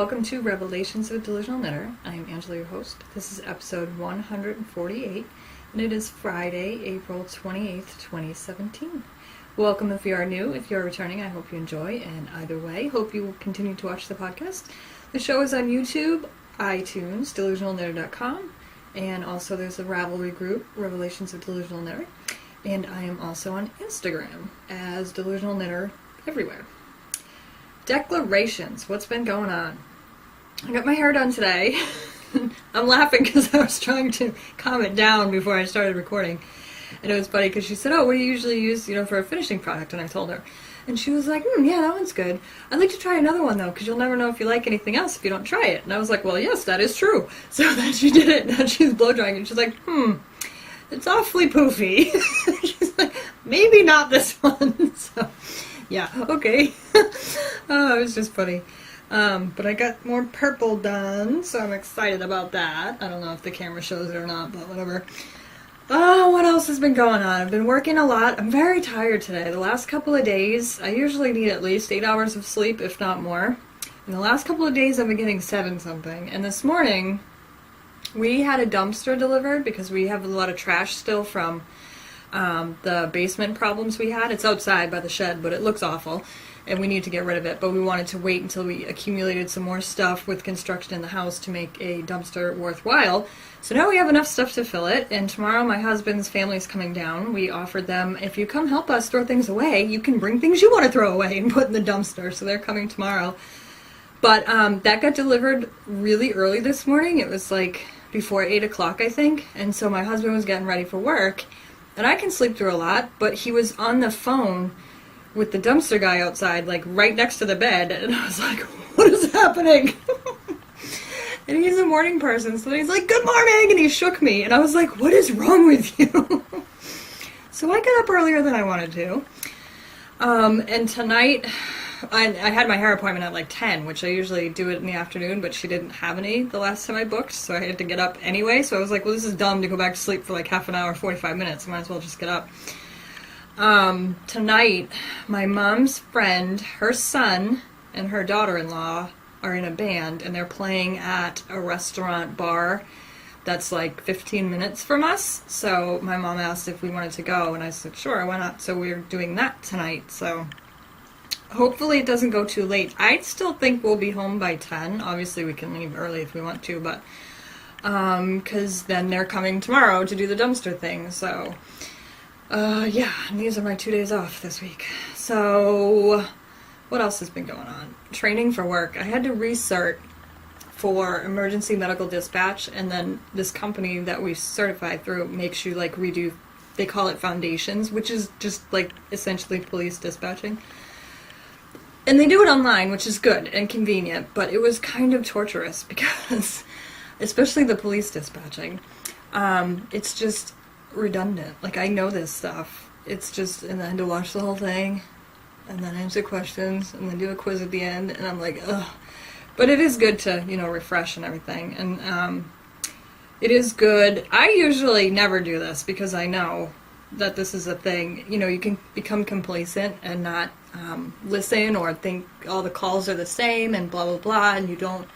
welcome to Revelations of a Delusional Knitter. I am Angela, your host. This is episode 148, and it is Friday, April 28th, 2017. Welcome if you are new. If you are returning, I hope you enjoy, and either way, hope you will continue to watch the podcast. The show is on YouTube, iTunes, delusionalknitter.com, and also there's a Ravelry group, Revelations of Delusional Knitter, and I am also on Instagram as Delusional Knitter everywhere. Declarations. What's been going on? I got my hair done today. I'm laughing because I was trying to calm it down before I started recording. And it was funny because she said, oh, what do you usually use, for a finishing product? And I told her. And she was like, yeah, that one's good. I'd like to try another one, though, because you'll never know if you like anything else if you don't try it. And I was like, well, yes, that is true. So then she did it, and she's blow drying, and she's like, it's awfully poofy. She's like, maybe not this one. So, yeah, okay. Oh, it was just funny. But I got more purple done, so I'm excited about that. I don't know if the camera shows it or not, but whatever. Oh, what else has been going on? I've been working a lot. I'm very tired today. The last couple of days, I usually need at least 8 hours of sleep, if not more. And the last couple of days, I've been getting 7-something. And this morning, we had a dumpster delivered because we have a lot of trash still from the basement problems we had. It's outside by the shed, but it looks awful, and we need to get rid of it. But we wanted to wait until we accumulated some more stuff with construction in the house to make a dumpster worthwhile. So now we have enough stuff to fill it, and tomorrow my husband's family is coming down. We offered them, if you come help us throw things away, you can bring things you want to throw away and put in the dumpster. So they're coming tomorrow. But that got delivered really early this morning. It was like before 8 o'clock, I think. And so my husband was getting ready for work. And I can sleep through a lot, but he was on the phone with the dumpster guy outside, like right next to the bed. And I was like, what is happening? And he's a morning person, so he's like, good morning! And he shook me. And I was like, what is wrong with you? So I got up earlier than I wanted to. And tonight, I had my hair appointment at like 10, which I usually do it in the afternoon, but she didn't have any the last time I booked, so I had to get up anyway. So I was like, well, this is dumb to go back to sleep for like half an hour, 45 minutes. I might as well just get up. Tonight, my mom's friend, her son, and her daughter-in-law are in a band, and they're playing at a restaurant bar that's like 15 minutes from us. So my mom asked if we wanted to go, and I said, sure, why not? So we're doing that tonight, so hopefully it doesn't go too late. I still think we'll be home by 10. Obviously we can leave early if we want to, but because then they're coming tomorrow to do the dumpster thing. So yeah, and these are my 2 days off this week. So what else has been going on? Training for work. I had to recert for emergency medical dispatch, and then this company that we certify through makes you like redo, they call it foundations, which is just like essentially police dispatching. And they do it online, which is good and convenient, but it was kind of torturous because, especially the police dispatching, it's just redundant. Like, I know this stuff. It's just, and then to watch the whole thing, and then answer questions, and then do a quiz at the end, and I'm like, ugh. But it is good to, refresh and everything, and it is good. I usually never do this because I know that this is a thing. You can become complacent and not listen or think all the calls are the same and blah, blah, blah, and you don't,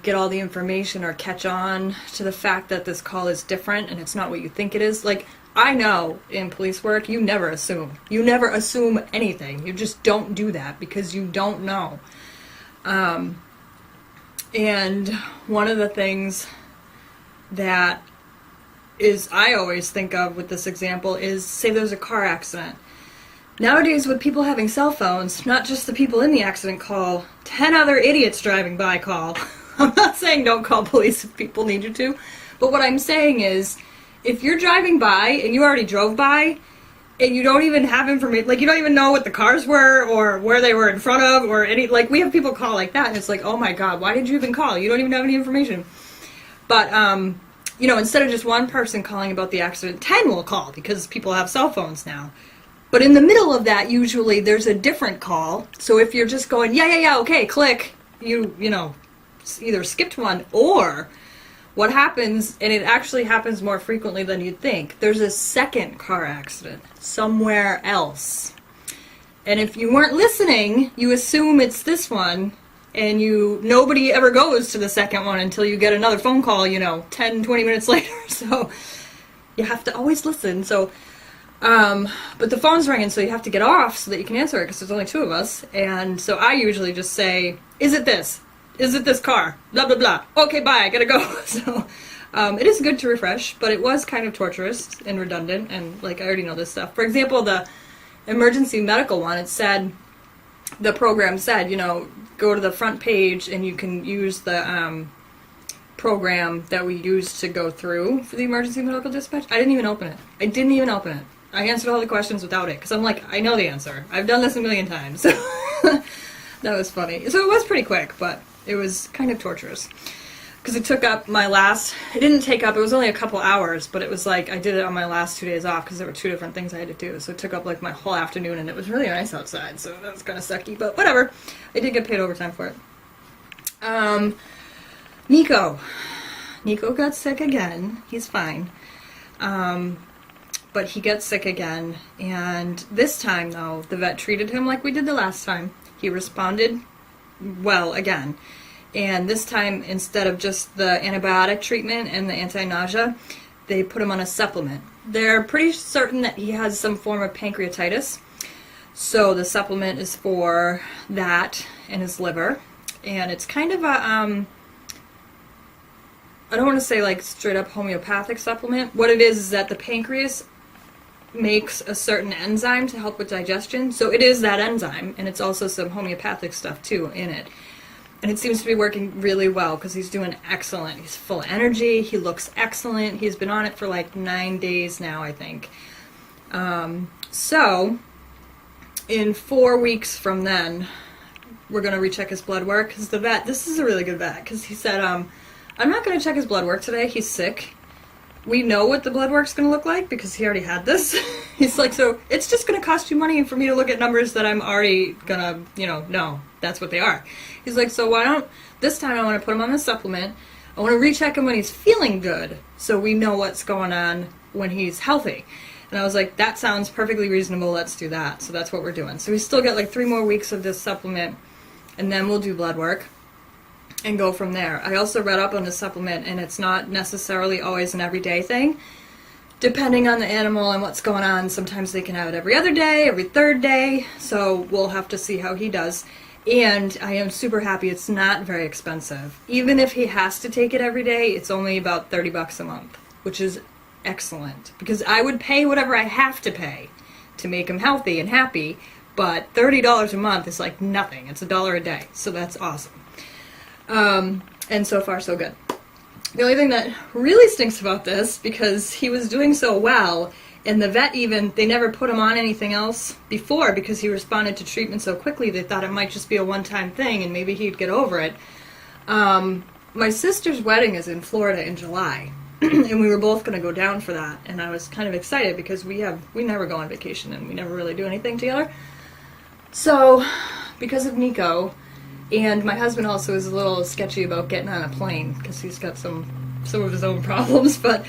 get all the information or catch on to the fact that this call is different and it's not what you think it is. Like, I know in police work, you never assume. You never assume anything. You just don't do that because you don't know. And one of the things that I always think of with this example is, say there's a car accident. Nowadays, with people having cell phones, not just the people in the accident call, 10 other idiots driving by call. I'm not saying don't call police if people need you to, but what I'm saying is, if you're driving by and you already drove by, and you don't even have information, like you don't even know what the cars were or where they were in front of or any, like we have people call like that, and it's like, oh my God, why did you even call? You don't even have any information. But, instead of just one person calling about the accident, 10 will call because people have cell phones now. But in the middle of that, usually there's a different call. So if you're just going, yeah, okay, click, you either skipped one, or what happens, and it actually happens more frequently than you'd think, there's a second car accident somewhere else. And if you weren't listening, you assume it's this one, and nobody ever goes to the second one until you get another phone call, 10, 20 minutes later. So you have to always listen. So, but the phone's ringing, so you have to get off so that you can answer it because there's only two of us. And so I usually just say, is it this? Is it this car? Blah, blah, blah. Okay, bye, I gotta go. So it is good to refresh, but it was kind of torturous and redundant, and I already know this stuff. For example, the emergency medical one, the program said, go to the front page and you can use the program that we use to go through for the emergency medical dispatch. I didn't even open it. I answered all the questions without it because I'm like, I know the answer. I've done this a million times. So that was funny. So it was pretty quick, but it was kind of torturous because it took up it didn't take up, it was only a couple hours, but it was I did it on my last 2 days off because there were two different things I had to do. So it took up my whole afternoon, and it was really nice outside, so that was kind of sucky, but whatever. I did get paid overtime for it. Nico got sick again. He's fine. But he gets sick again, and this time, though, the vet treated him like we did the last time. He responded well again. And this time, instead of just the antibiotic treatment and the anti-nausea, they put him on a supplement. They're pretty certain that he has some form of pancreatitis, so the supplement is for that and his liver. And it's kind of a, I don't want to say straight up homeopathic supplement. What it is that the pancreas makes a certain enzyme to help with digestion. So it is that enzyme, and it's also some homeopathic stuff too in it. And it seems to be working really well because he's doing excellent. He's full of energy. He looks excellent. He's been on it for 9 days now, I think. So in 4 weeks from then, we're going to recheck his blood work because the vet, this is a really good vet, because he said, I'm not going to check his blood work today. He's sick. We know what the blood work's going to look like because he already had this. He's like, so it's just going to cost you money for me to look at numbers that I'm already going to, know that's what they are. He's like, so why don't, this time I want to put him on the supplement. I want to recheck him when he's feeling good so we know what's going on when he's healthy. And I was like, that sounds perfectly reasonable. Let's do that. So that's what we're doing. So we still get 3 more weeks of this supplement, and then we'll do blood work and go from there. I also read up on the supplement, and it's not necessarily always an everyday thing. Depending on the animal and what's going on, sometimes they can have it every other day, every third day, so we'll have to see how he does. And I am super happy it's not very expensive. Even if he has to take it every day, it's only about $30 a month, which is excellent, because I would pay whatever I have to pay to make him healthy and happy, but $30 a month is nothing. It's $1 a day, so that's awesome. And so far, so good. The only thing that really stinks about this, because he was doing so well, and the vet they never put him on anything else before because he responded to treatment so quickly, they thought it might just be a one-time thing and maybe he'd get over it. My sister's wedding is in Florida in July, and we were both going to go down for that, and I was kind of excited because we never go on vacation and we never really do anything together. So, because of Nico, and my husband also is a little sketchy about getting on a plane because he's got some of his own problems, but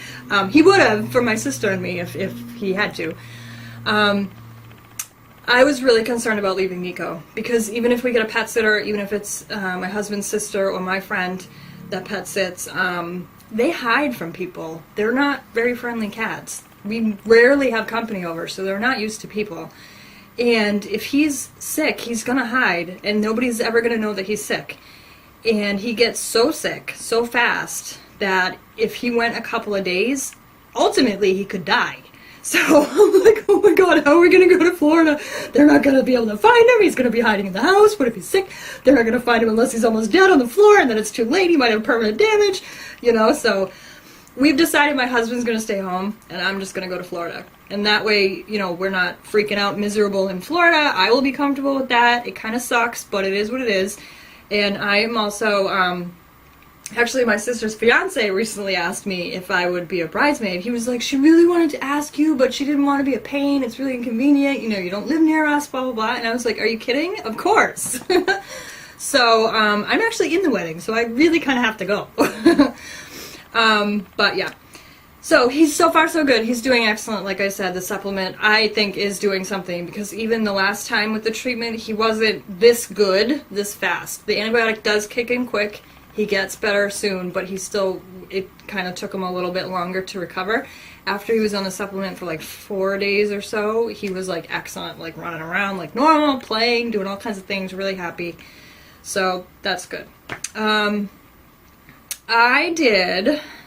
he would have for my sister and me if he had to. I was really concerned about leaving Nico because even if we get a pet sitter, even if it's my husband's sister or my friend that pet sits, they hide from people. They're not very friendly cats. We rarely have company over, so they're not used to people. And if he's sick, he's going to hide, and nobody's ever going to know that he's sick. And he gets so sick so fast that if he went a couple of days, ultimately he could die. So I'm like, oh my God, how are we going to go to Florida? They're not going to be able to find him. He's going to be hiding in the house. What if he's sick? They're not going to find him unless he's almost dead on the floor, and then it's too late. He might have permanent damage, so we've decided my husband's going to stay home, and I'm just going to go to Florida. And that way, we're not freaking out miserable in Florida. I will be comfortable with that. It kind of sucks, but it is what it is. And I am also, actually my sister's fiance recently asked me if I would be a bridesmaid. He was like, she really wanted to ask you, but she didn't want to be a pain. It's really inconvenient. You don't live near us, blah, blah, blah. And I was like, are you kidding? Of course. So I'm actually in the wedding, so I really kind of have to go. But yeah. So he's so far so good. He's doing excellent. Like I said, the supplement I think is doing something, because even the last time with the treatment, he wasn't this good, this fast. The antibiotic does kick in quick. He gets better soon, but it kind of took him a little bit longer to recover. After he was on the supplement for like 4 days or so, he was like excellent, like running around like normal, playing, doing all kinds of things, really happy. So that's good.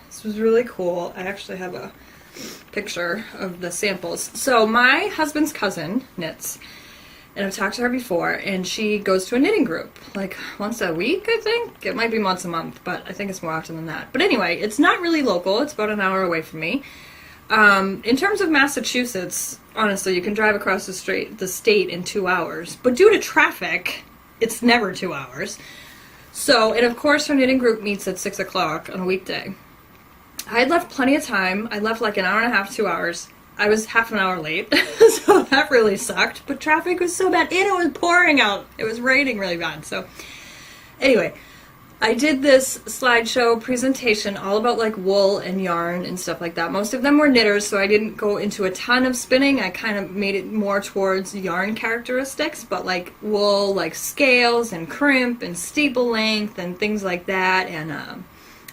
This was really cool. I actually have a picture of the samples. So my husband's cousin knits, and I've talked to her before, and she goes to a knitting group like once a week, I think. It might be once a month, but I think it's more often than that. But anyway, it's not really local. It's about an hour away from me. In terms of Massachusetts, honestly, you can drive across the state in 2 hours. But due to traffic, it's never 2 hours. So, and of course, her knitting group meets at 6 o'clock on a weekday. I had left plenty of time. I left like an hour and a half, 2 hours. I was half an hour late, so that really sucked. But traffic was so bad, and it was pouring out. It was raining really bad. So anyway, I did this slideshow presentation all about like wool and yarn and stuff like that. Most of them were knitters, so I didn't go into a ton of spinning. I kind of made it more towards yarn characteristics, but like wool, like scales and crimp and steeple length and things like that, and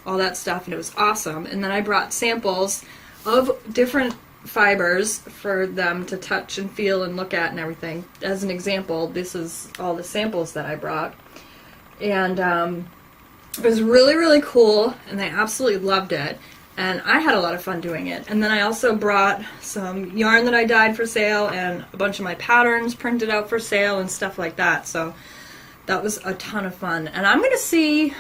all that stuff, and it was awesome. And then I brought samples of different fibers for them to touch and feel and look at and everything. As an example, this is all the samples that I brought. And it was really, really cool, and they absolutely loved it. And I had a lot of fun doing it. And then I also brought some yarn that I dyed for sale and a bunch of my patterns printed out for sale and stuff like that. So that was a ton of fun. And I'm going to see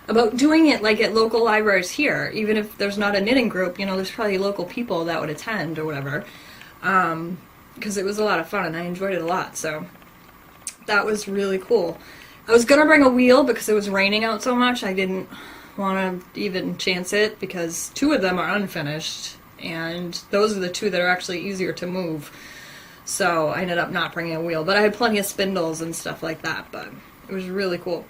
about doing it like at local libraries here, even if there's not a knitting group. You know, there's probably local people that would attend or whatever, because it was a lot of fun and I enjoyed it a lot. So that was really cool. I was gonna bring a wheel because it was raining out so much. I didn't want to even chance it because 2 of them are unfinished, and those are the 2 that are actually easier to move. So I ended up not bringing a wheel, but I had plenty of spindles and stuff like that. But it was really cool.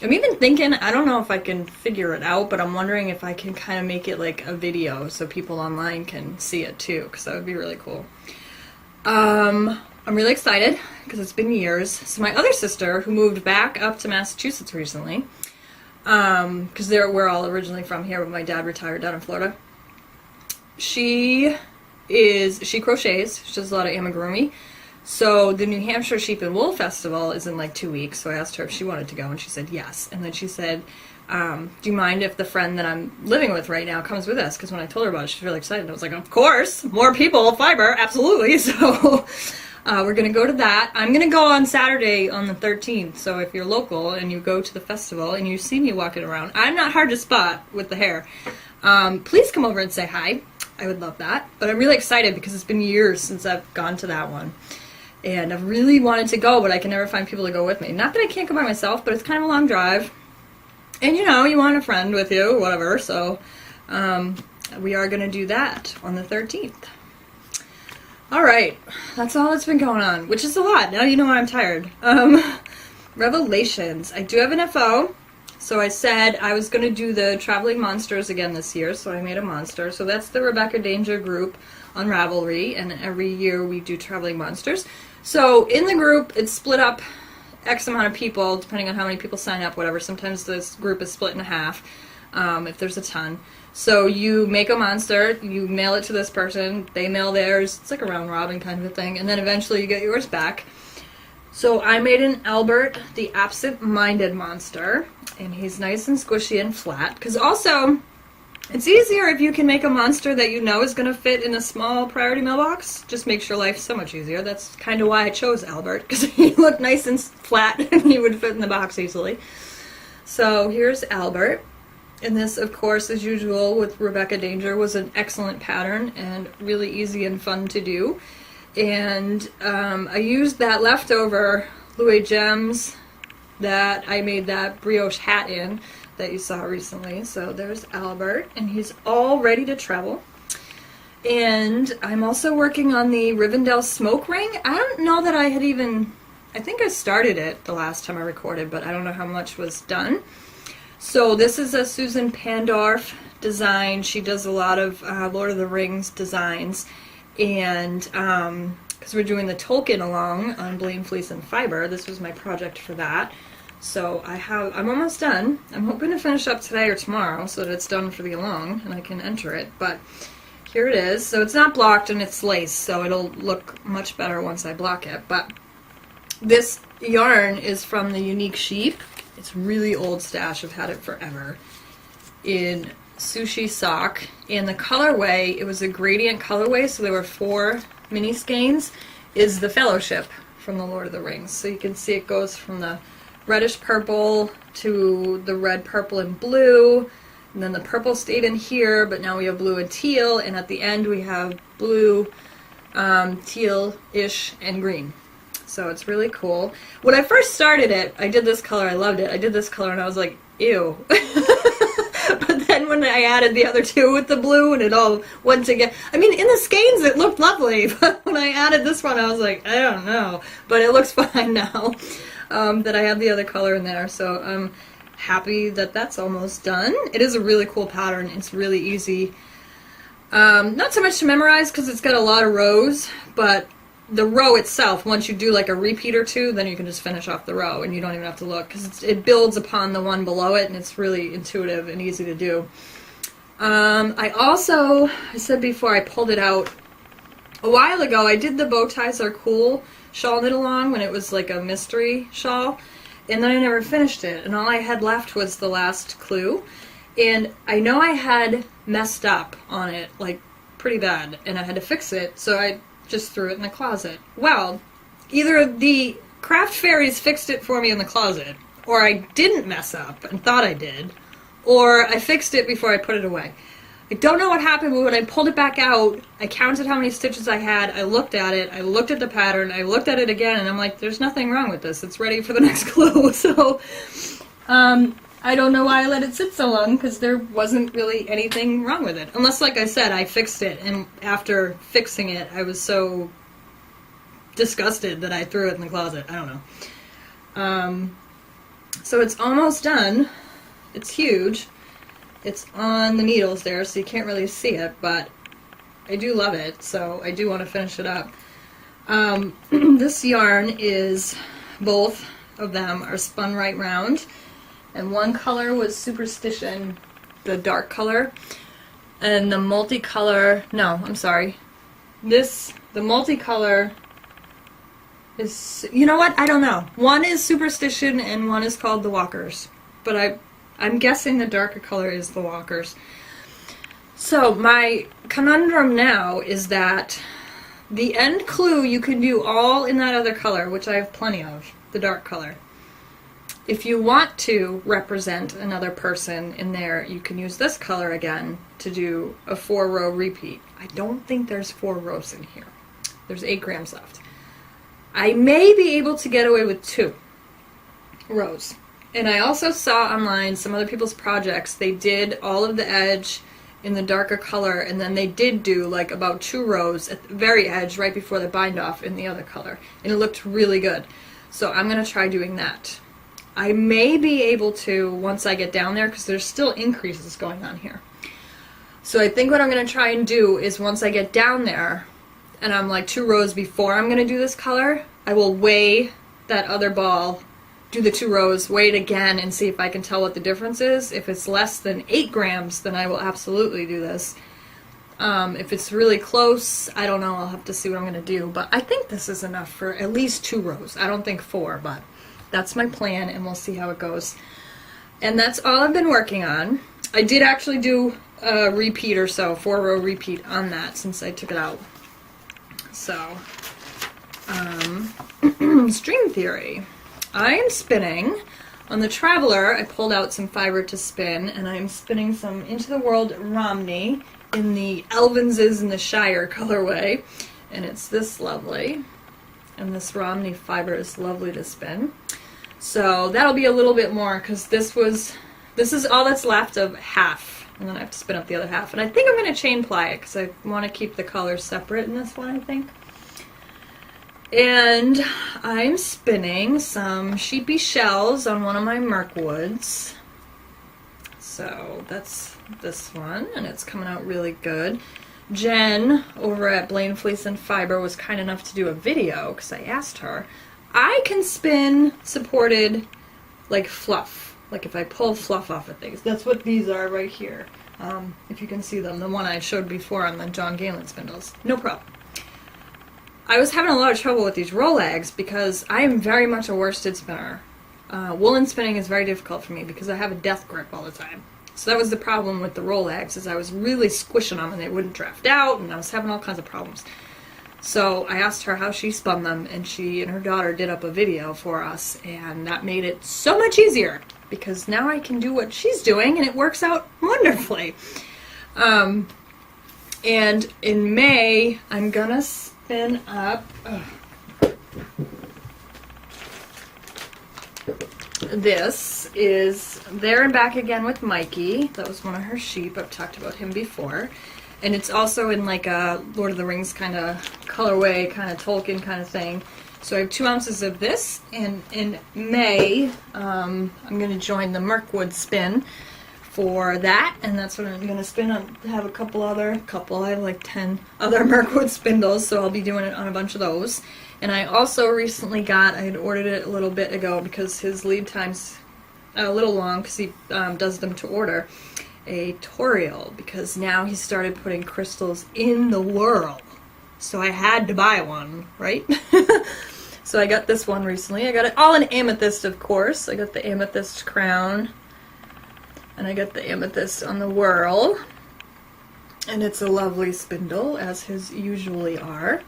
I'm even thinking, I don't know if I can figure it out, but I'm wondering if I can kind of make it like a video so people online can see it too, because that would be really cool. I'm really excited because it's been years. So my other sister, who moved back up to Massachusetts recently, because we're all originally from here, but my dad retired down in Florida. She crochets. She does a lot of amigurumi. So the New Hampshire Sheep and Wool Festival is in like 2 weeks, so I asked her if she wanted to go, and she said yes. And then she said, do you mind if the friend that I'm living with right now comes with us? Because when I told her about it, she was really excited. I was like, of course, more people, fiber, absolutely. So we're going to go to that. I'm going to go on Saturday on the 13th, so if you're local and you go to the festival and you see me walking around, I'm not hard to spot with the hair. Please come over and say hi. I would love that. But I'm really excited because it's been years since I've gone to that one. And I've really wanted to go, but I can never find people to go with me. Not that I can't go by myself, but it's kind of a long drive. And you know, you want a friend with you, whatever. So we are going to do that on the 13th. All right. That's all that's been going on, which is a lot. Now you know I'm tired. Revelations. I do have an FO. So I said I was going to do the Traveling Monsters again this year, so I made a monster. So that's the Rebecca Danger group on Ravelry, and every year we do Traveling Monsters. So in the group, it's split up X amount of people, depending on how many people sign up, whatever. Sometimes this group is split in half, if there's a ton. So you make a monster, you mail it to this person, they mail theirs. It's like a round robin kind of a thing, and then eventually you get yours back. So I made an Albert, the absent-minded monster, and he's nice and squishy and flat, because also it's easier if you can make a monster that you know is going to fit in a small priority mailbox. Just makes your life so much easier. That's kind of why I chose Albert, because he looked nice and flat and he would fit in the box easily. So here's Albert. And this, of course, as usual with Rebecca Danger, was an excellent pattern and really easy and fun to do. And I used that leftover Louis Gems that I made that brioche hat in that you saw recently. So there's Albert, and he's all ready to travel. And I'm also working on the Rivendell smoke ring. I don't know that I had even, I think I started it the last time I recorded, but I don't know how much was done. So this is a Susan Pandorf design. She does a lot of Lord of the Rings designs, and because we're doing the Tolkien along on Blade, Fleece, and Fiber, this was my project for that. So I'm almost done. I'm hoping to finish up today or tomorrow so that it's done for the along and I can enter it. But here it is. So it's not blocked and it's lace, so it'll look much better once I block it. But this yarn is from the Unique Sheep. It's really old stash. I've had it forever. In Sushi Sock. And the colorway, it was a gradient colorway, so there were 4 mini skeins, is the Fellowship from the Lord of the Rings. So you can see it goes from the reddish purple to the red, purple, and blue. And then the purple stayed in here, but now we have blue and teal. And at the end we have blue, teal-ish, and green. So it's really cool. When I first started it, I did this color. I loved it. I did this color and I was like, ew. But then when I added the other 2 with the blue and it all went together. I mean, in the skeins it looked lovely, but when I added this one I was like, I don't know. But it looks fine now that I have the other color in there. So I'm happy that that's almost done. It is a really cool pattern. It's really easy. Not so much to memorize because it's got a lot of rows, but the row itself, once you do like a repeat or 2, then you can just finish off the row and you don't even have to look because it builds upon the one below it and it's really intuitive and easy to do. I said before, I pulled it out a while ago. I did the Bow Ties Are Cool shawl knit along when it was like a mystery shawl, and then I never finished it, and all I had left was the last clue, and I know I had messed up on it like pretty bad and I had to fix it, so I just threw it in the closet. Well, either the craft fairies fixed it for me in the closet, or I didn't mess up and thought I did, or I fixed it before I put it away. I don't know what happened, but when I pulled it back out, I counted how many stitches I had, I looked at it, I looked at the pattern, I looked at it again, and I'm like, there's nothing wrong with this. It's ready for the next clue. So, I don't know why I let it sit so long, because there wasn't really anything wrong with it. Unless, like I said, I fixed it, and after fixing it, I was so disgusted that I threw it in the closet. I don't know. So it's almost done. It's huge. It's on the needles there, so you can't really see it, but I do love it, so I do want to finish it up. This yarn is, both of them are spun right round, and one color was Superstition, the dark color, and the multicolor, no, I'm sorry, the multicolor is, you know what, I don't know. One is Superstition and one is called the Walkers, but I'm guessing the darker color is the Walkers. So my conundrum now is that the end clue you can do all in that other color, which I have plenty of, the dark color. If you want to represent another person in there, you can use this color again to do a 4-row repeat. I don't think there's 4 rows in here. There's 8 grams left. I may be able to get away with 2 rows. And I also saw online some other people's projects. They did all of the edge in the darker color, and then they did do like about 2 rows at the very edge right before the bind off in the other color. And it looked really good. So I'm going to try doing that. I may be able to once I get down there, because there's still increases going on here. So I think what I'm going to try and do is once I get down there, and I'm like 2 rows before I'm going to do this color, I will weigh that other ball, do the 2 rows, weigh it again, and see if I can tell what the difference is. If it's less than 8 grams, then I will absolutely do this. If it's really close, I don't know, I'll have to see what I'm going to do. But I think this is enough for at least 2 rows. I don't think 4, but that's my plan, and we'll see how it goes. And that's all I've been working on. I did actually do a repeat or so, 4-row repeat on that since I took it out. So, string theory. I am spinning on the Traveler. I pulled out some fiber to spin, and I'm spinning some Into the World Romney in the Elvinses in the Shire colorway, and it's this lovely, and this Romney fiber is lovely to spin. So that'll be a little bit more, because this is all that's left of half, and then I have to spin up the other half, and I think I'm going to chain ply it because I want to keep the colors separate in this one, I think. And I'm spinning some sheepy shells on one of my Merkwoods. So that's this one, and it's coming out really good. Jen over at Blaine Fleece and Fiber was kind enough to do a video because I asked her. I can spin supported like fluff, like if I pull fluff off of things. That's what these are right here. If you can see them, the one I showed before on the John Galen spindles. No problem. I was having a lot of trouble with these Rolegs because I am very much a worsted spinner. Woolen spinning is very difficult for me because I have a death grip all the time. So that was the problem with the Rolegs, is I was really squishing them and they wouldn't draft out, and I was having all kinds of problems. So I asked her how she spun them, and she and her daughter did up a video for us, and that made it so much easier because now I can do what she's doing and it works out wonderfully. And in May, I'm gonna spin up this is There and Back Again with Mikey. That was one of her sheep. I've talked about him before. And it's also in like a Lord of the Rings kind of colorway, kind of Tolkien kind of thing. So I have 2 ounces of this, and in May, I'm going to join the Mirkwood spin for that, and that's what I'm going to spin on. I have I have like 10 other Mirkwood spindles, so I'll be doing it on a bunch of those. And I also recently I had ordered it a little bit ago because his lead time's a little long because he does them to order, a Toriel, because now he started putting crystals in the whirl. So I had to buy one, right? So I got this one recently. I got it all in amethyst, of course. I got the amethyst crown, and I got the amethyst on the whirl. And it's a lovely spindle, as his usually are.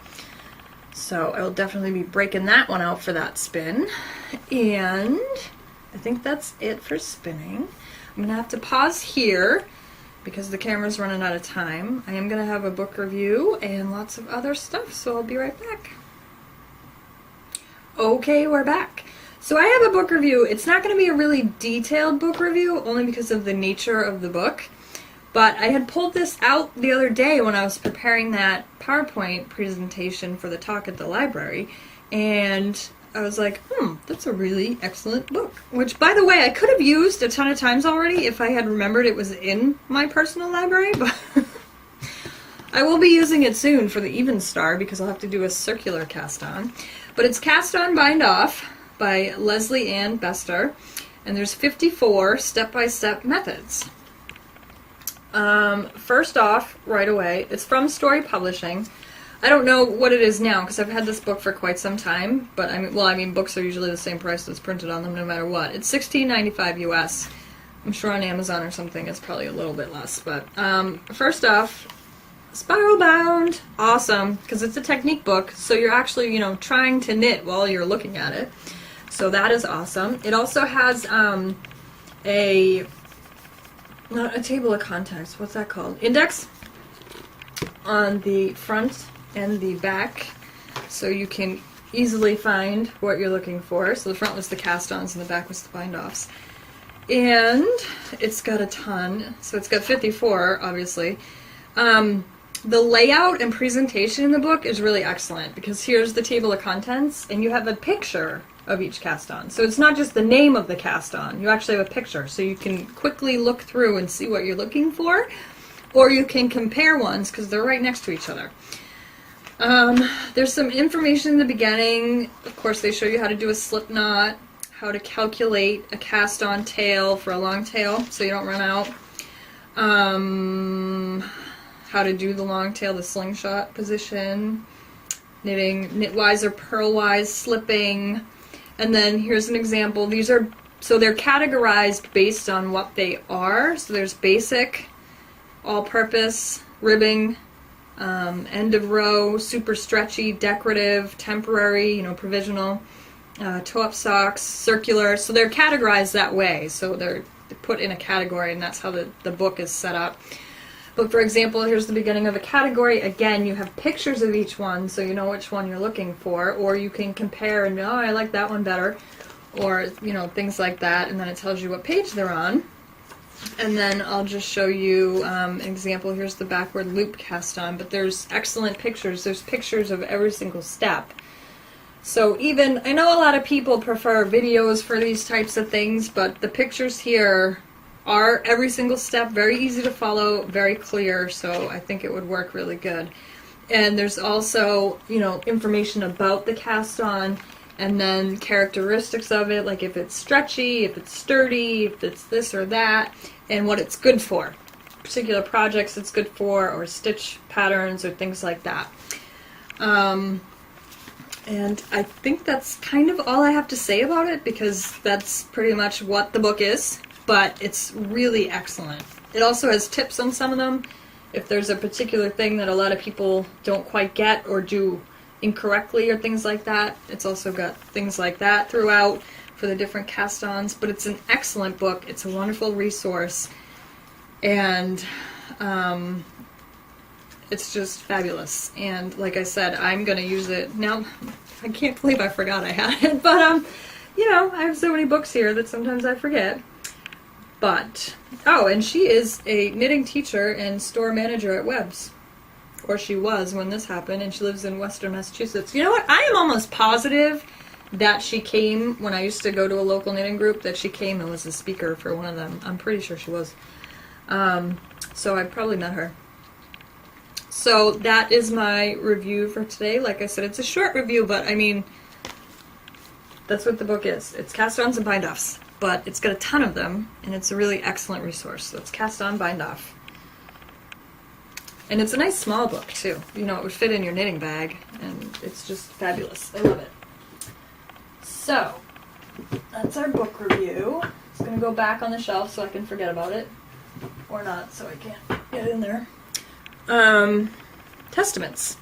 So I'll definitely be breaking that one out for that spin. And I think that's it for spinning. I'm going to have to pause here because the camera's running out of time. I am going to have a book review and lots of other stuff, so I'll be right back. Okay, we're back. So I have a book review. It's not going to be a really detailed book review, only because of the nature of the book. But I had pulled this out the other day when I was preparing that PowerPoint presentation for the talk at the library, and I was like, that's a really excellent book. Which, by the way, I could have used a ton of times already if I had remembered it was in my personal library, but I will be using it soon for the Even Star because I'll have to do a circular cast on. But it's Cast On Bind Off by Leslie Ann Bester, and there's 54 step-by-step methods. First off, right away, it's from Story Publishing. I don't know what it is now because I've had this book for quite some time, but I mean, books are usually the same price that's printed on them no matter what. It's $16.95 US. I'm sure on Amazon or something it's probably a little bit less, but first off, spiral bound, awesome, because it's a technique book, so you're actually, trying to knit while you're looking at it. So that is awesome. It also has not a table of contents, what's that called? Index on the front and the back, so you can easily find what you're looking for. So the front was the cast-ons and the back was the bind-offs. And it's got a ton, so it's got 54, obviously. The layout and presentation in the book is really excellent because here's the table of contents, and you have a picture of each cast-on. So it's not just the name of the cast-on, you actually have a picture, so you can quickly look through and see what you're looking for, or you can compare ones because they're right next to each other. There's some information in the beginning. Of course, they show you how to do a slip knot, how to calculate a cast-on tail for a long tail so you don't run out, how to do the long tail, the slingshot position, knitting knitwise or purlwise, slipping, and then here's an example. They're categorized based on what they are. So there's basic, all-purpose, ribbing, end of row, super stretchy, decorative, temporary, provisional, toe-up socks, circular. So they're categorized that way. So they're put in a category, and that's how the book is set up. But for example, here's the beginning of a category. Again, you have pictures of each one, so you know which one you're looking for, or you can compare and know, I like that one better, or things like that, and then it tells you what page they're on. And then I'll just show you an example. Here's the backward loop cast on, but there's excellent pictures. There's pictures of every single step. So I know a lot of people prefer videos for these types of things, but the pictures here are every single step very easy to follow, very clear, so I think it would work really good. And there's also, information about the cast-on, and then characteristics of it, like if it's stretchy, if it's sturdy, if it's this or that, and what it's good for. Particular projects it's good for, or stitch patterns, or things like that. And I think that's kind of all I have to say about it, because that's pretty much what the book is, but it's really excellent. It also has tips on some of them. If there's a particular thing that a lot of people don't quite get or do incorrectly or things like that, it's also got things like that throughout for the different cast-ons. But it's an excellent book. It's a wonderful resource, and it's just fabulous. And like I said, I'm going to use it now. I can't believe I forgot I had it, but I have so many books here that sometimes I forget. But and she is a knitting teacher and store manager at Webb's. Or she was when this happened, and she lives in Western Massachusetts. You know what? I am almost positive that she came, when I used to go to a local knitting group, that she came and was a speaker for one of them. I'm pretty sure she was. So I probably met her. So that is my review for today. Like I said, it's a short review, but I mean, that's what the book is. It's cast-ons and bind-offs, but it's got a ton of them, and it's a really excellent resource. So it's cast-on, bind-off. And it's a nice small book, too. It would fit in your knitting bag, and it's just fabulous. I love it. So, that's our book review. It's going to go back on the shelf so I can forget about it. Or not, so I can't get it in there. Testaments.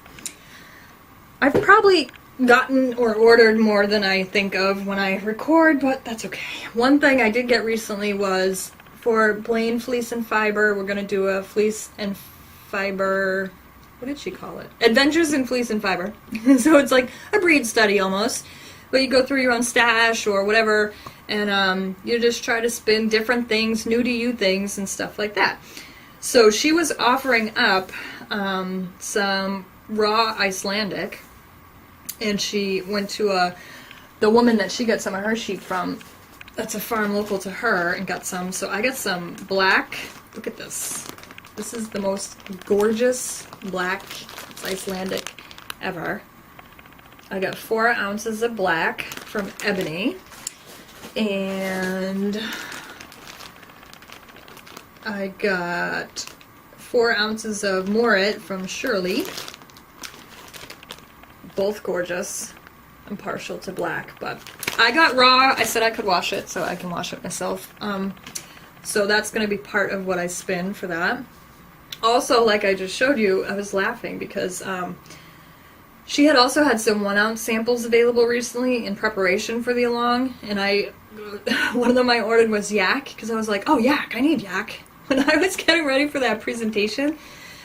I've probably gotten or ordered more than I think of when I record, but that's okay. One thing I did get recently was for Blaine Fleece and Fiber, we're going to do a Fleece and Fiber, what did she call it? Adventures in Fleece and Fiber. So it's like a breed study almost, but you go through your own stash or whatever, and you just try to spin different things, new to you things, and stuff like that. So she was offering up some raw Icelandic, and she went to the woman that she got some of her sheep from, that's a farm local to her, and got some. So I got some black, look at this. This is the most gorgeous black Icelandic ever. I got 4 ounces of black from Ebony, and I got 4 ounces of Morit from Shirley. Both gorgeous. I'm partial to black, but I got raw. I said I could wash it, so I can wash it myself. So that's going to be part of what I spin for that. Also, like I just showed you, I was laughing because she had also had some 1 ounce samples available recently in preparation for the Along, and one of them I ordered was yak, because I was like, oh, yak, I need yak. When I was getting ready for that presentation,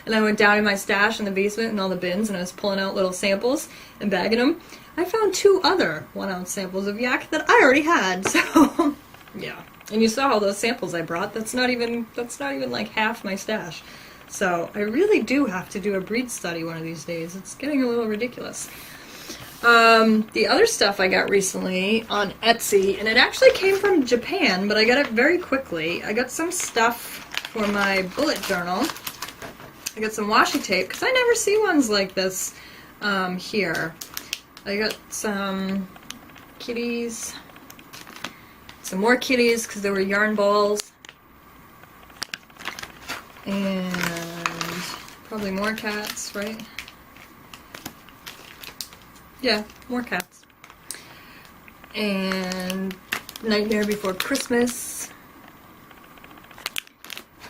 and I went down in my stash in the basement and all the bins, and I was pulling out little samples and bagging them, I found 2 other 1 ounce samples of yak that I already had, so yeah. And you saw all those samples I brought. That's not even like half my stash. So I really do have to do a breed study one of these days. It's getting a little ridiculous. The other stuff I got recently on Etsy, and it actually came from Japan, but I got it very quickly. I got some stuff for my bullet journal. I got some washi tape, because I never see ones like this here. I got some kitties, some more kitties, because there were yarn balls. And probably more cats, right? Yeah, more cats. And Nightmare Before Christmas.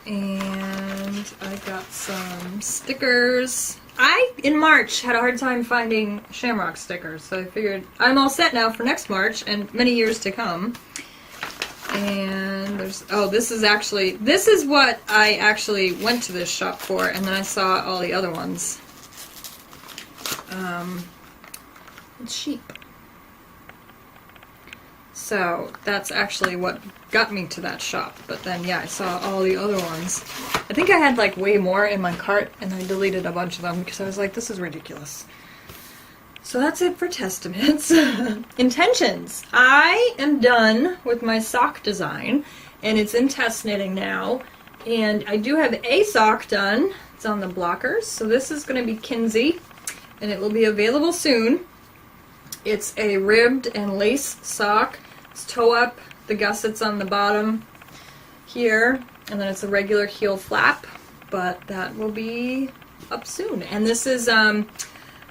And I got some stickers. In March, had a hard time finding Shamrock stickers, so I figured I'm all set now for next March and many years to come. And there's, this is what I actually went to this shop for, and then I saw all the other ones. It's sheep. So that's actually what got me to that shop. But then, yeah, I saw all the other ones. I think I had like way more in my cart, and I deleted a bunch of them because I was like, this is ridiculous. So that's it for Testaments. Intentions. I am done with my sock design, and it's in test knitting now. And I do have a sock done. It's on the blockers. So this is going to be Kinsey, and it will be available soon. It's a ribbed and lace sock. It's toe up, the gussets on the bottom here, and then it's a regular heel flap, but that will be up soon. And this is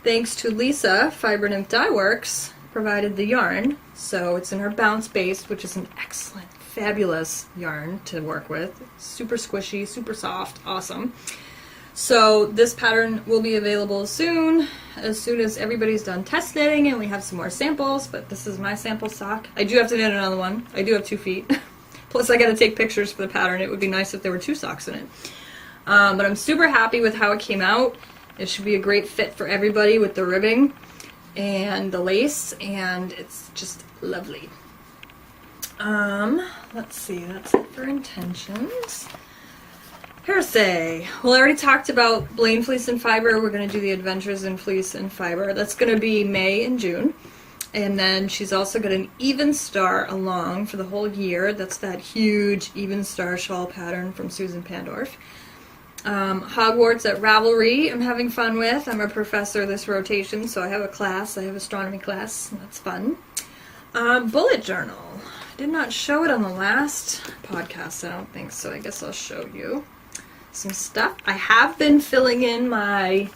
thanks to Lisa, Fiber Nymph Dye Works, provided the yarn. So it's in her bounce base, which is an excellent, fabulous yarn to work with. Super squishy, super soft, awesome. So this pattern will be available as soon as everybody's done test knitting and we have some more samples, but this is my sample sock. I do have to knit another one. I do have 2 feet. Plus I gotta take pictures for the pattern. It would be nice if there were 2 socks in it. But I'm super happy with how it came out. It should be a great fit for everybody with the ribbing and the lace, and it's just lovely. Let's see, that's it for intentions. Hearsay. Well, I already talked about Blaine Fleece and Fiber. We're going to do the Adventures in Fleece and Fiber. That's going to be May and June. And then she's also got an Even Star along for the whole year. That's that huge Even Star shawl pattern from Susan Pandorf. Hogwarts at Ravelry I'm having fun with. I'm a professor this rotation, so I have a class. I have astronomy class, and that's fun. Bullet journal. I did not show it on the last podcast, I don't think, so I guess I'll show you some stuff. I have been filling in my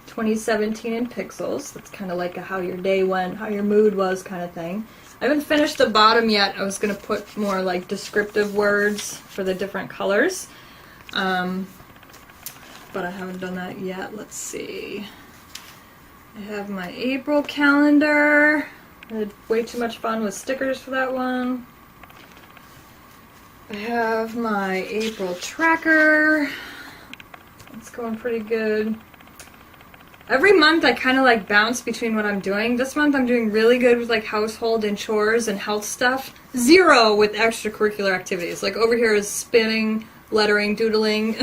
2017 in pixels. That's kind of like a how your day went, how your mood was kind of thing. I haven't finished the bottom yet. I was going to put more like descriptive words for the different colors. But I haven't done that yet. Let's see. I have my April calendar. I had way too much fun with stickers for that one. I have my April tracker. It's going pretty good. Every month I kind of like bounce between what I'm doing. This month I'm doing really good with like household and chores and health stuff. 0 with extracurricular activities. Like over here is spinning, lettering, doodling.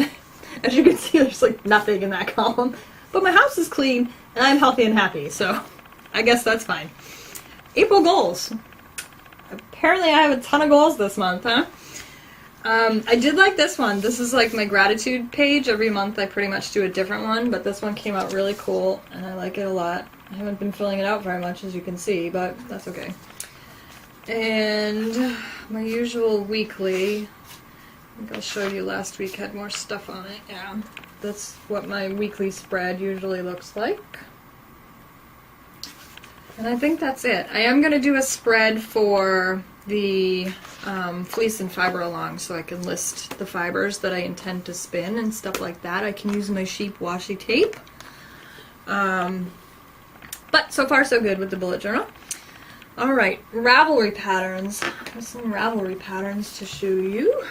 As you can see, there's like nothing in that column. But my house is clean and I'm healthy and happy, so I guess that's fine. April goals. Apparently I have a ton of goals this month, huh? I did like this one. This is like my gratitude page. Every month I pretty much do a different one, but this one came out really cool and I like it a lot. I haven't been filling it out very much, as you can see, but that's okay. And my usual weekly, I think I'll show you, last week had more stuff on it. Yeah, that's what my weekly spread usually looks like. And I think that's it. I am going to do a spread for the fleece and fiber along, so I can list the fibers that I intend to spin and stuff like that. I can use my sheep washi tape. But so far so good with the bullet journal. Alright, Ravelry patterns. There's some Ravelry patterns to show you.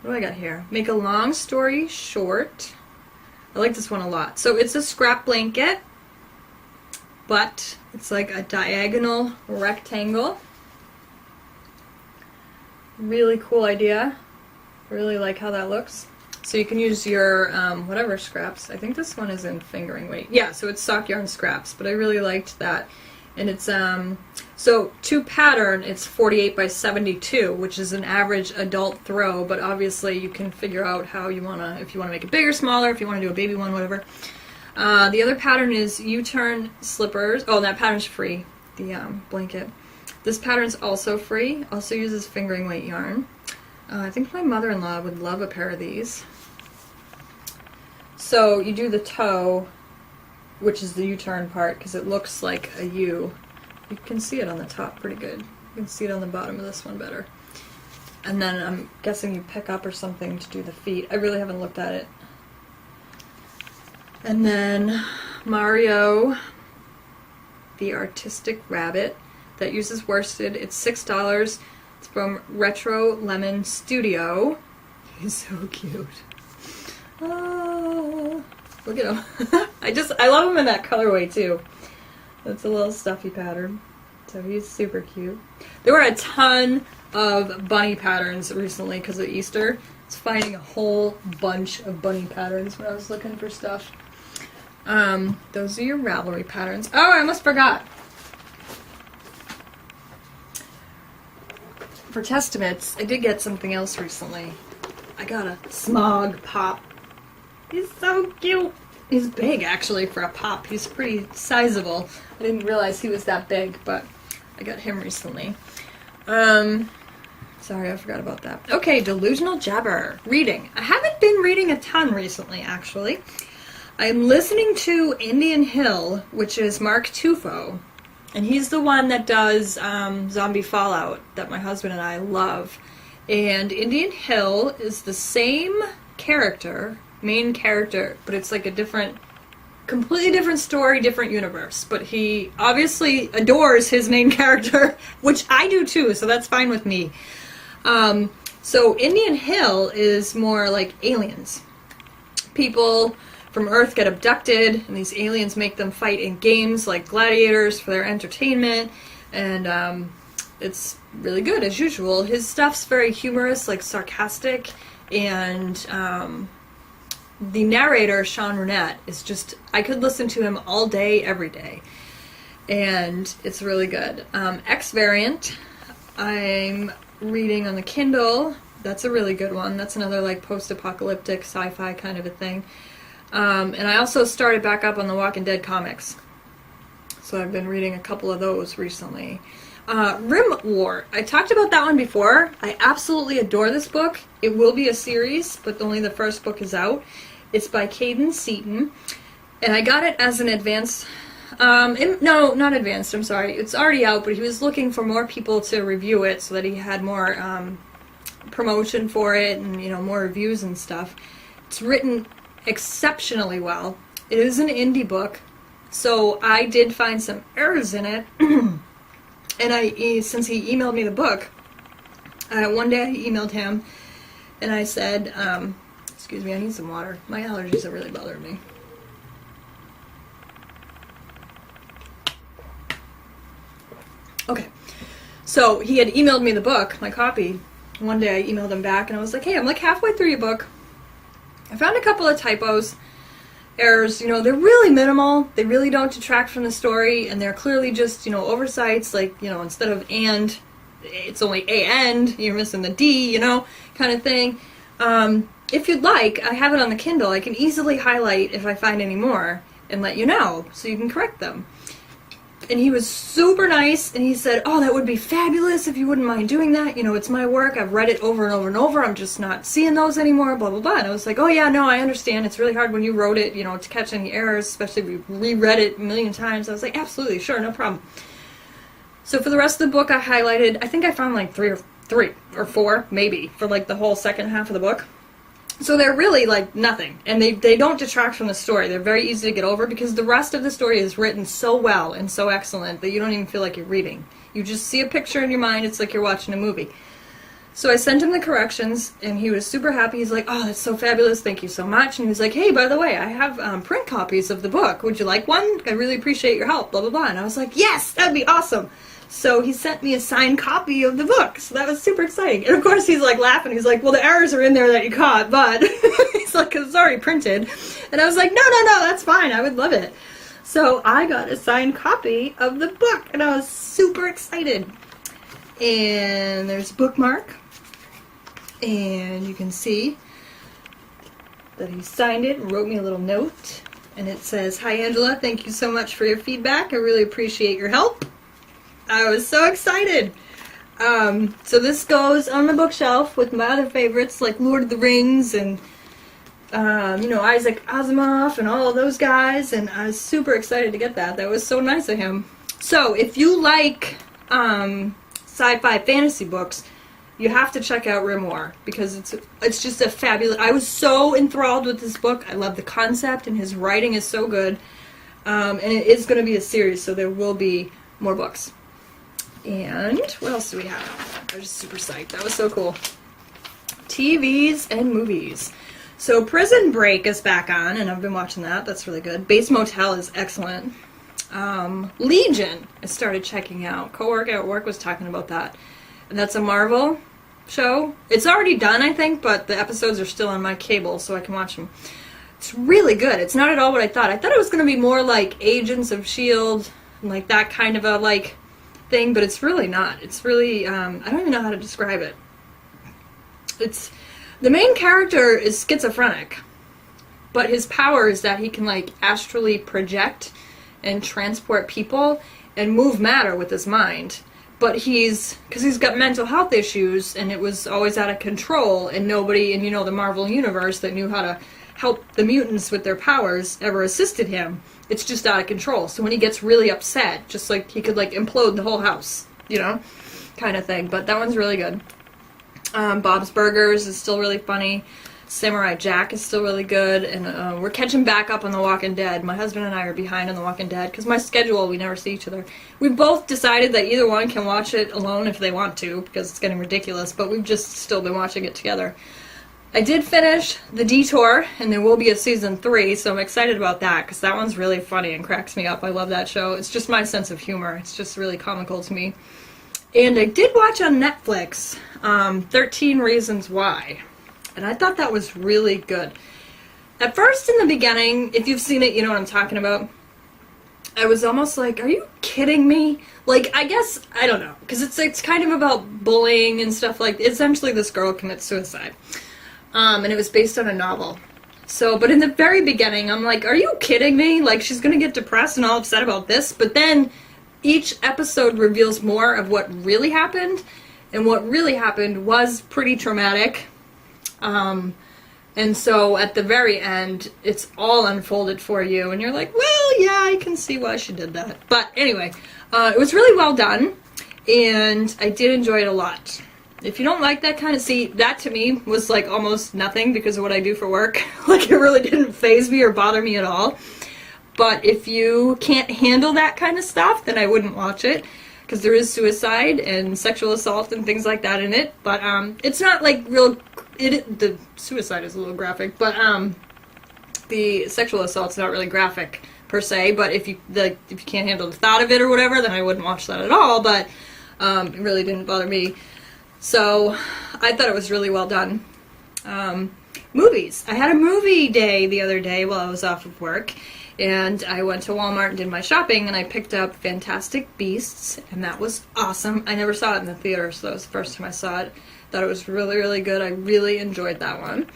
What do I got here? Make a long story short. I like this one a lot. So it's a scrap blanket, but it's like a diagonal rectangle. Really cool idea. Really like how that looks. So you can use your whatever scraps. I think this one is in fingering weight. Yeah, so it's sock yarn scraps, but I really liked that. And it's so to pattern, it's 48 by 72, which is an average adult throw, but obviously you can figure out how you wanna, if you wanna make it bigger, smaller, if you wanna do a baby one, whatever. The other pattern is U-turn slippers. Oh, that pattern's free, the blanket. This pattern's also free, also uses fingering weight yarn. I think my mother-in-law would love a pair of these. So you do the toe, which is the U-turn part, because it looks like a U. You can see it on the top pretty good. You can see it on the bottom of this one better. And then I'm guessing you pick up or something to do the feet. I really haven't looked at it. And then Mario, the artistic rabbit that uses worsted. It's $6. It's from Retro Lemon Studio. He's so cute. Oh, look at him. I love him in that colorway too. It's a little stuffy pattern. So he's super cute. There were a ton of bunny patterns recently because of Easter. I was finding a whole bunch of bunny patterns when I was looking for stuff. Those are your Ravelry patterns. Oh, I almost forgot. for Testaments, I did get something else recently. I got a Smog Pop. He's so cute. He's big, actually, for a pop. He's pretty sizable. I didn't realize he was that big, but I got him recently. Sorry, I forgot about that. Okay, Delusional Jabber. Reading. I haven't been reading a ton recently, actually. I'm listening to Indian Hill, which is Mark Tufo. And he's the one that does Zombie Fallout that my husband and I love. And Indian Hill is the same character, main character, but it's like a different, completely different story, different universe. But he obviously adores his main character, which I do too, so that's fine with me. So Indian Hill is more like aliens. People from Earth get abducted, and these aliens make them fight in games like gladiators for their entertainment, and it's really good, as usual. His stuff's very humorous, like sarcastic, and the narrator, Sean Burnett, is just, I could listen to him all day, every day, and it's really good. X Variant, I'm reading on the Kindle. That's a really good one. That's another like post-apocalyptic sci-fi kind of a thing. And I also started back up on the Walking Dead comics. So I've been reading a couple of those recently. Rim War. I talked about that one before. I absolutely adore this book. It will be a series, but only the first book is out. It's by Caden Seaton. And I got it as an advanced... no, not advanced, I'm sorry. It's already out, but he was looking for more people to review it so that he had more promotion for it and, you know, more reviews and stuff. It's written exceptionally well. It is an indie book, so I did find some errors in it. And since he emailed me the book, one day I emailed him and I said, excuse me, I need some water. My allergies are really bothering me. Okay, so he had emailed me the book, my copy. One day I emailed him back and I was like, hey, I'm like halfway through your book. I found a couple of typos, errors, you know, they're really minimal. They really don't detract from the story, and they're clearly just, you know, oversights, like, you know, instead of and, it's only and, you're missing the D, you know, kind of thing. If you'd like, I have it on the Kindle. I can easily highlight if I find any more and let you know, so you can correct them. And he was super nice, and he said, oh, that would be fabulous if you wouldn't mind doing that. You know, it's my work. I've read it over and over and over. I'm just not seeing those anymore, blah, blah, blah. And I was like, oh, yeah, no, I understand. It's really hard when you wrote it, you know, to catch any errors, especially if you reread it a million times. I was like, absolutely, sure, no problem. So for the rest of the book, I highlighted, I think I found like three or four, maybe, for like the whole second half of the book. So they're really, like, nothing. And they don't detract from the story. They're very easy to get over because the rest of the story is written so well and so excellent that you don't even feel like you're reading. You just see a picture in your mind. It's like you're watching a movie. So I sent him the corrections, and he was super happy. He's like, oh, that's so fabulous. Thank you so much. And he was like, hey, by the way, I have print copies of the book. Would you like one? I really appreciate your help, blah, blah, blah. And I was like, yes, that'd be awesome. So he sent me a signed copy of the book. So that was super exciting. And of course he's like laughing. He's like, well, the errors are in there that you caught, but he's like, 'cause it's already printed. And I was like, no, that's fine. I would love it. So I got a signed copy of the book, and I was super excited. And there's a bookmark. And you can see that he signed it and wrote me a little note. And it says, hi, Angela. Thank you so much for your feedback. I really appreciate your help. I was so excited. So this goes on the bookshelf with my other favorites like Lord of the Rings and, you know, Isaac Asimov and all of those guys. And I was super excited to get that. That was so nice of him. So if you like sci-fi fantasy books, you have to check out Rim War because it's just a fabulous... I was so enthralled with this book. I love the concept, and his writing is so good. And it is going to be a series, so there will be more books. And what else do we have? I was just super psyched. That was so cool. TVs and movies. So Prison Break is back on, and I've been watching that. That's really good. Base Motel is excellent. Legion I started checking out. Coworker at work was talking about that. And that's a Marvel show. It's already done, I think, but the episodes are still on my cable, so I can watch them. It's really good. It's not at all what I thought. I thought it was going to be more like Agents of S.H.I.E.L.D., and like that kind of a, like, thing, but it's really not. It's really, I don't even know how to describe it. It's, the main character is schizophrenic, but his power is that he can, like, astrally project and transport people and move matter with his mind. But because he's got mental health issues, and it was always out of control, and nobody in, the Marvel Universe that knew how to help the mutants with their powers ever assisted him. It's just out of control. So when he gets really upset, just like he could, like, implode the whole house, kind of thing. But that one's really good. Bob's Burgers is still really funny. Samurai Jack is still really good, and we're catching back up on The Walking Dead. My husband and I are behind on The Walking Dead, because my schedule, we never see each other. We've both decided that either one can watch it alone if they want to, because it's getting ridiculous, but we've just still been watching it together. I did finish The Detour, and there will be a season 3, so I'm excited about that, because that one's really funny and cracks me up. I love that show. It's just my sense of humor. It's just really comical to me. And I did watch on Netflix 13 Reasons Why. And I thought that was really good. At first, in the beginning, if you've seen it, you know what I'm talking about. I was almost like, are you kidding me? Like, I guess, I don't know. Because it's kind of about bullying and stuff like that. Essentially, this girl commits suicide. And it was based on a novel. So, but in the very beginning, I'm like, are you kidding me? Like, she's going to get depressed and all upset about this. But then, each episode reveals more of what really happened. And what really happened was pretty traumatic. And so at the very end, it's all unfolded for you, and you're like, well, yeah, I can see why she did that. But anyway, it was really well done, and I did enjoy it a lot. If you don't like that kind of, that to me was like almost nothing because of what I do for work. Like, it really didn't faze me or bother me at all. But if you can't handle that kind of stuff, then I wouldn't watch it. Because there is suicide and sexual assault and things like that in it. But it's not like real... the suicide is a little graphic, but the sexual assault's not really graphic per se. But if you can't handle the thought of it or whatever, then I wouldn't watch that at all. But it really didn't bother me. So I thought it was really well done. Movies. I had a movie day the other day while I was off of work, and I went to Walmart and did my shopping, and I picked up Fantastic Beasts, and that was awesome. I never saw it in the theater, so that was the first time I saw it. Thought it was really, really good. I really enjoyed that one.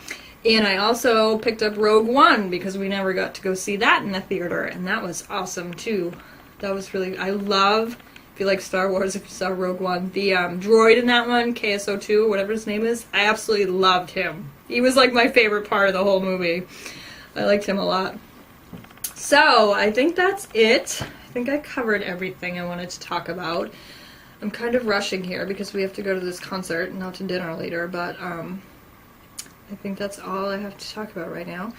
And I also picked up Rogue One, because we never got to go see that in the theater, and that was awesome, too. That was really... I love, if you like Star Wars, if you saw Rogue One, the droid in that one, KSO2, whatever his name is, I absolutely loved him. He was, like, my favorite part of the whole movie. I liked him a lot. So, I think that's it. I think I covered everything I wanted to talk about. I'm kind of rushing here because we have to go to this concert and out to dinner later, but I think that's all I have to talk about right now.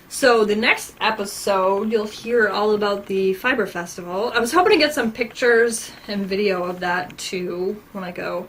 So the next episode, you'll hear all about the Fiber Festival. I was hoping to get some pictures and video of that too when I go.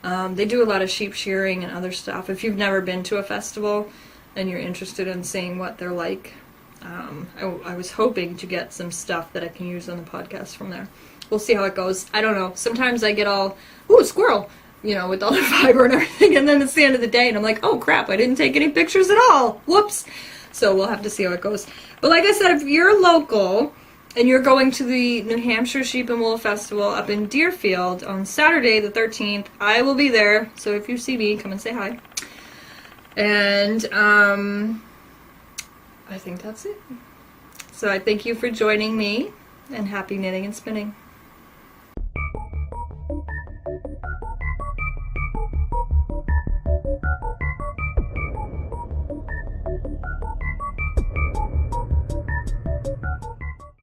They do a lot of sheep shearing and other stuff. If you've never been to a festival and you're interested in seeing what they're like, I was hoping to get some stuff that I can use on the podcast from there. We'll see how it goes. I don't know. Sometimes I get all, ooh, squirrel, with all the fiber and everything, and then it's the end of the day, and I'm like, oh, crap, I didn't take any pictures at all. Whoops. So we'll have to see how it goes. But like I said, if you're local and you're going to the New Hampshire Sheep and Wool Festival up in Deerfield on Saturday the 13th, I will be there. So if you see me, come and say hi. And I think that's it. So I thank you for joining me, and happy knitting and spinning.